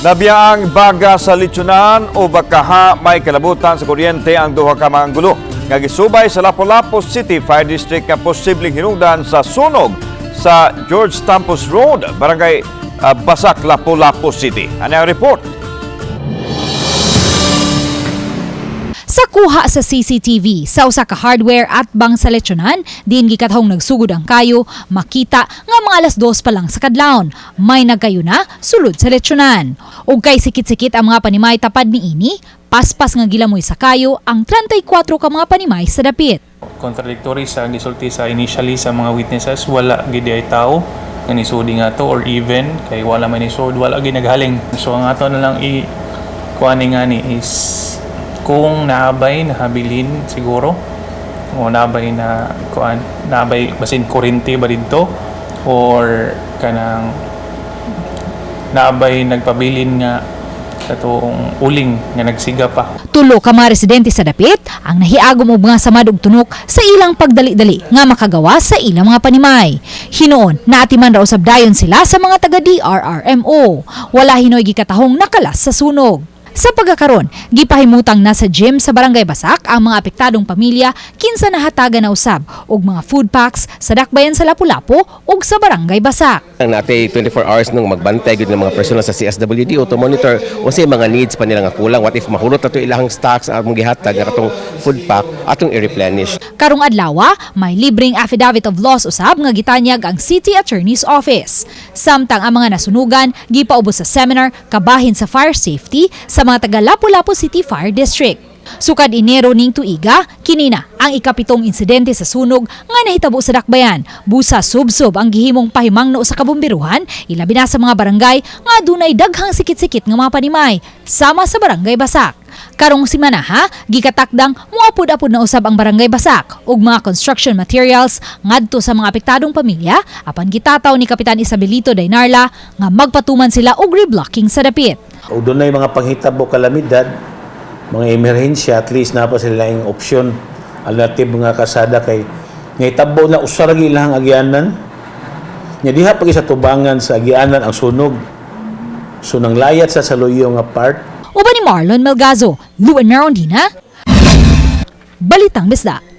Nabiyaang baga sa Litsunan o bakaha may kalabutan sa kuryente ang duha ka mga gulo. Nga gisubay sa Lapu-Lapu City Fire District nga posibleng hinungdan sa sunog sa George Tampos Road, Barangay Basak, Lapu-Lapu City. Ano ang report? Sa kuha sa CCTV sa usa ka hardware at bang sa Litsunan, diin gikatahong nagsugod ang kayo, makita nga mga alas 2 pa lang sa kadlawon. May nagkayo na sulod sa Litsunan. Ug kay sikit-sikit ang mga panimay tapad niini, paspas nga gilamoy sa kayo ang 34 ka mga panimay sa dapit. Contradictory sa gisulti sa initially sa mga witnesses, wala gid ay tao nga nisudi nga to, or even kay wala man nisud, wala gid naghaling. So ang ato na lang kuani nga ni is kung naabay nahabilin siguro o naabay na kuan naabay basin kurente ba dito or kanang naabay nagpabilin nga katong uling nga nagsiga pa. Tulo ka mga residente sa dapit ang nahiagom og mga samad ug tunok sa ilang pagdali-dali nga makagawa sa ilang mga panimay. Hinoon naatiman raw usab dayon sila sa mga taga DRRMO. Wala hinoy gikatahong nakalas sa sunog. Sa pagkakaron, gipahimutang na sa gym sa Barangay Basak ang mga apektadong pamilya kinsa nahatagan na usab og mga food packs sa dakbayan sa Lapu-Lapu ug sa Barangay Basak. Ang natay 24 hours nung magbantay gud ng mga personal sa CSWD o to monitor unsay mga needs pa nila nga kulang, what if mahulot ato ilang stocks atong gihatag nga katong food pack atong i-replenish. Karong adlaw, may libreng affidavit of loss usab nga gitanyag ang City Attorney's Office. Samtang ang mga nasunugan gipaubos sa seminar kabahin sa fire safety sa mga taga Lapu-Lapu City Fire District. Sukad Enero ning tuiga, kinina ang ikapitong insidente sa sunog nga nahitabo sa dakbayan. Busa subsob ang gihimong pahimangno sa kabomberuhan, ilabi na sa mga barangay nga dunay daghang sikit-sikit nga mga panimay, sama sa Barangay Basak. Karong simana gikatakdang muapod-apod na usab ang Barangay Basak ug mga construction materials ngadto sa mga apektadong pamilya apan gitataw ni Kapitan Isabelito Dainarla nga magpatuman sila og reblocking sa dapit. O doon na yung mga panghitabo kalamidad, mga emerhensya, at least na pa sila yung opsyon, alternative mga kasada kay ngaytabo na usaragi ilang agyanan. Nya diha pag sa tubangan sa agyanan ang sunog. So nang layat sa saluyo nga part. Uban ni Marlon Melgazo, Luan Narondina, Balitang Bisda.